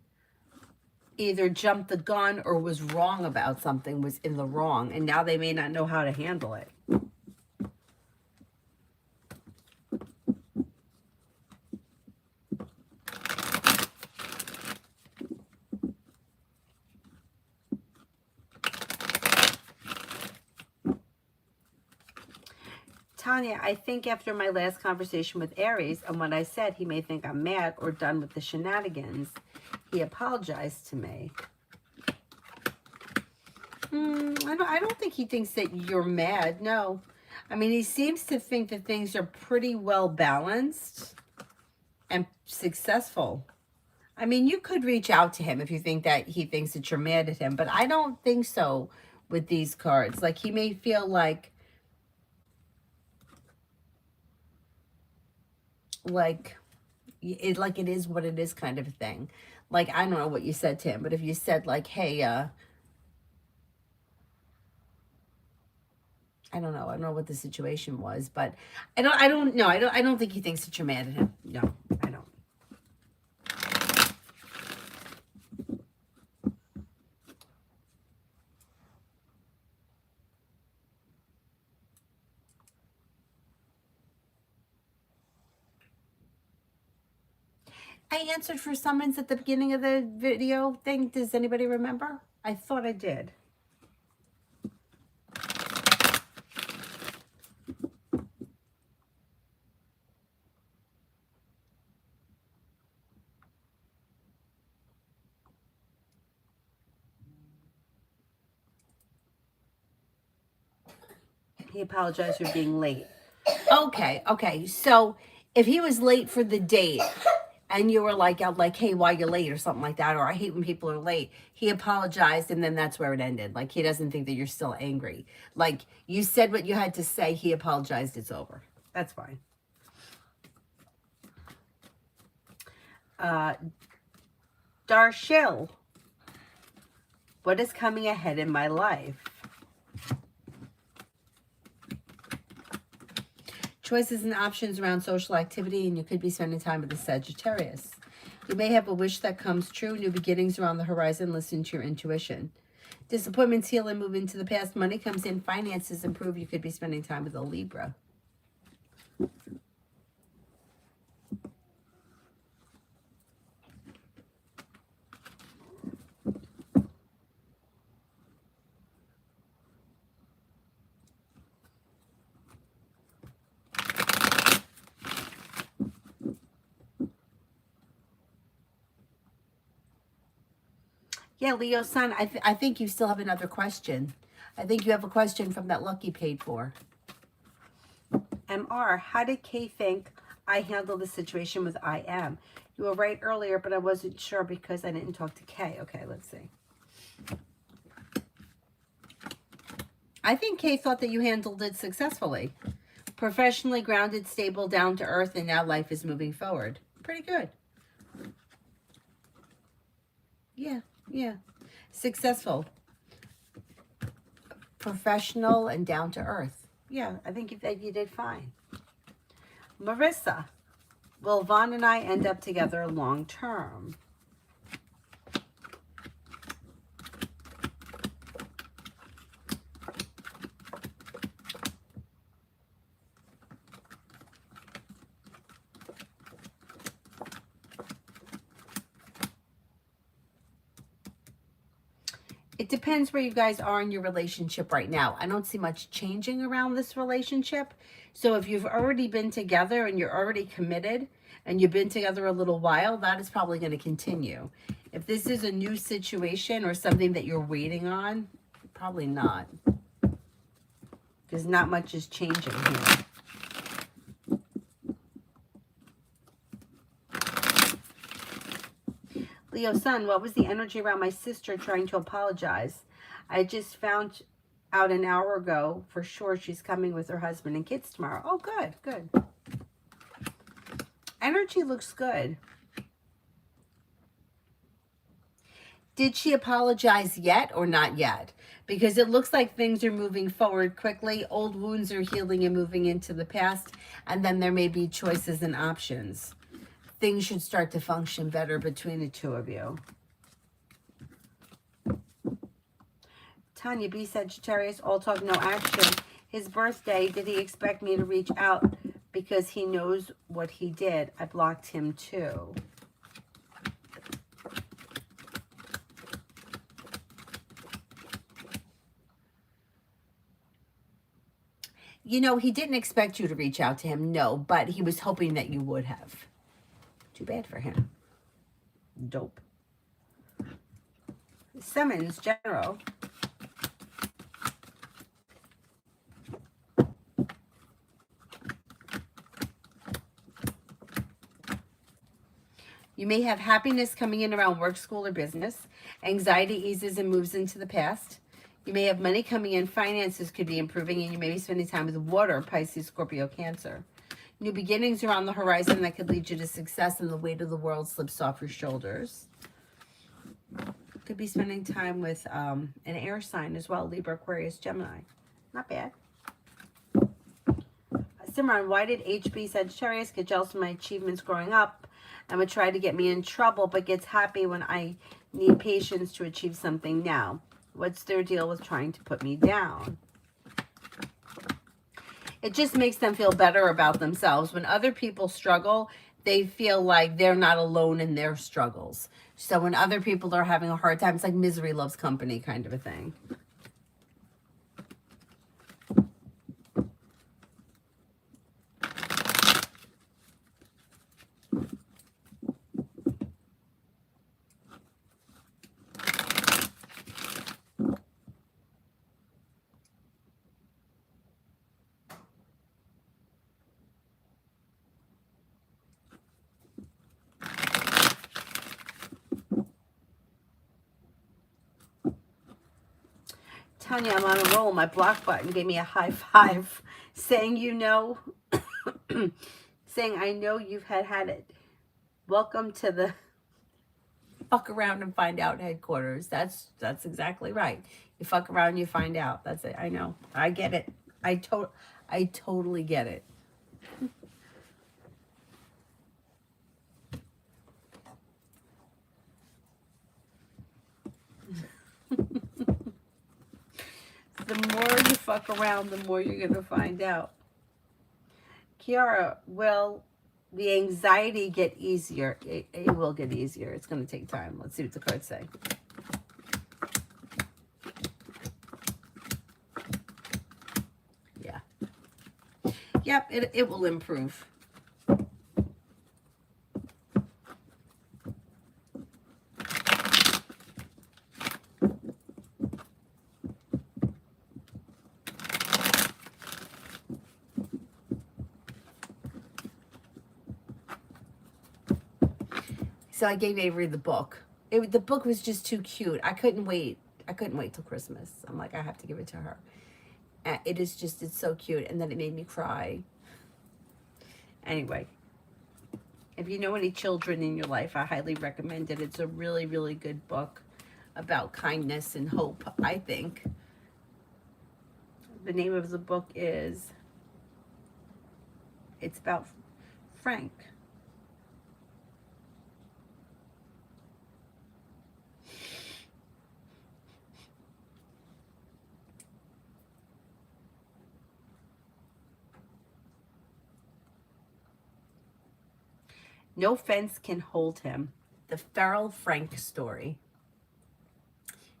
either jumped the gun or was wrong about something, was in the wrong, and now they may not know how to handle it. Tanya, I think after my last conversation with Aries and what I said, he may think I'm mad or done with the shenanigans. He apologized to me. I don't think he thinks that you're mad. No. I mean, he seems to think that things are pretty well balanced and successful. I mean, you could reach out to him if you think that he thinks that you're mad at him, but I don't think so with these cards. Like, he may feel like it is what it is kind of a thing. Like, I don't know what you said to him, but if you said like, hey, I don't know what the situation was, but I don't know. I don't think he thinks that you're mad at him. No, I don't. I answered for summons at the beginning of the video thing. Does anybody remember? I thought I did. He apologized for being late. Okay. So if he was late for the date and you were like, out like, hey, why you late or something like that, or I hate when people are late, he apologized and then that's where it ended. Like he doesn't think that you're still angry. Like you said what you had to say, he apologized, it's over. That's fine. Darshil, what is coming ahead in my life? Choices and options around social activity, and you could be spending time with the Sagittarius. You may have a wish that comes true. New beginnings are on the horizon. Listen to your intuition. Disappointments heal and move into the past. Money comes in. Finances improve. You could be spending time with a Libra. Yeah, Leo Sun, I think you still have another question. I think you have a question from that Lucky paid for. MR, how did Kay think I handled the situation with IM? You were right earlier, but I wasn't sure because I didn't talk to Kay. Okay, let's see. I think Kay thought that you handled it successfully. Professionally grounded, stable, down to earth, and now life is moving forward. Pretty good. Yeah. Successful. Professional and down to earth. Yeah, I think you did fine. Marissa, will Vaughn and I end up together long term? It depends where you guys are in your relationship right now. I don't see much changing around this relationship. So if you've already been together and you're already committed and you've been together a little while, that is probably going to continue. If this is a new situation or something that you're waiting on, probably not. Because not much is changing here. Leo Sun, what was the energy around my sister trying to apologize? I just found out an hour ago for sure she's coming with her husband and kids tomorrow. Oh, good. Energy looks good. Did she apologize yet or not yet? Because it looks like things are moving forward quickly. Old wounds are healing and moving into the past. And then there may be choices and options. Things should start to function better between the two of you. Tanya B. Sagittarius, all talk, no action. His birthday, did he expect me to reach out because he knows what he did? I blocked him too. You know, he didn't expect you to reach out to him, no, but he was hoping that you would have. Too bad for him. Dope. Simmons, General. You may have happiness coming in around work, school, or business. Anxiety eases and moves into the past. You may have money coming in. Finances could be improving, and you may be spending time with water, Pisces, Scorpio, Cancer. New beginnings are on the horizon that could lead you to success, and the weight of the world slips off your shoulders. Could be spending time with an air sign as well, Libra, Aquarius, Gemini. Not bad. Simran, why did HB Sagittarius get jealous of my achievements growing up and would try to get me in trouble, but gets happy when I need patience to achieve something now? What's their deal with trying to put me down? It just makes them feel better about themselves. When other people struggle, they feel like they're not alone in their struggles. So when other people are having a hard time, it's like misery loves company kind of a thing. Tanya, I'm on a roll. My block button gave me a high five saying, saying, I know you've had it. Welcome to the fuck around and find out headquarters. That's exactly right. You fuck around, you find out. That's it. I know. I get it. I totally get it. The more you fuck around, the more you're going to find out. Kiara, will the anxiety get easier? It will get easier. It's going to take time. Let's see what the cards say. Yeah. Yep, it will improve. So I gave Avery the book. The book was just too cute. I couldn't wait till Christmas. I'm like, I have to give it to her. It's so cute. And then it made me cry. Anyway, if you know any children in your life, I highly recommend it. It's a really, really good book about kindness and hope, I think. The name of the book it's about Frank. No fence can hold him. The Feral Frank story.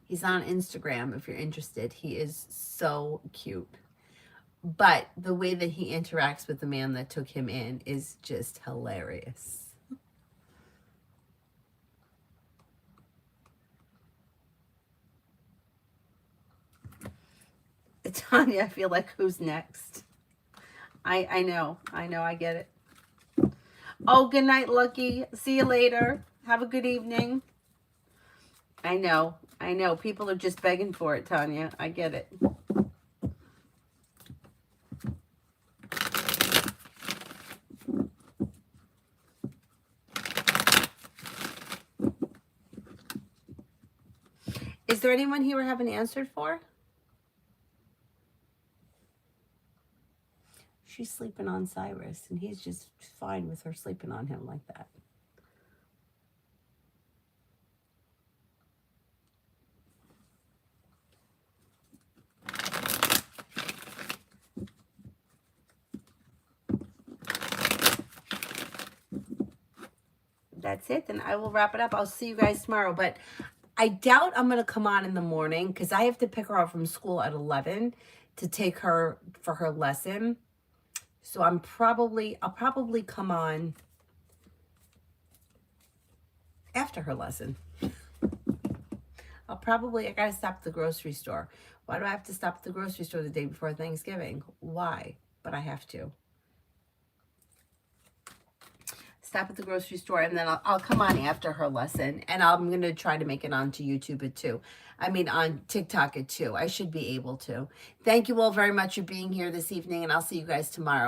He's on Instagram if you're interested. He is so cute. But the way that he interacts with the man that took him in is just hilarious. Tanya, I feel like who's next? I know, I get it. Oh, good night, Lucky. See you later. Have a good evening. I know. People are just begging for it, Tanya. I get it. Is there anyone here I haven't answered for? She's sleeping on Cyrus, and he's just fine with her sleeping on him like that. That's it. Then I will wrap it up. I'll see you guys tomorrow. But I doubt I'm going to come on in the morning because I have to pick her up from school at 11 to take her for her lesson. So I'll probably come on after her lesson. I got to stop at the grocery store. Why do I have to stop at the grocery store the day before Thanksgiving? Why? But I have to. Stop at the grocery store, and then I'll come on after her lesson, and I'm going to try to make it onto YouTube at 2. I mean, on TikTok at 2. I should be able to. Thank you all very much for being here this evening, and I'll see you guys tomorrow.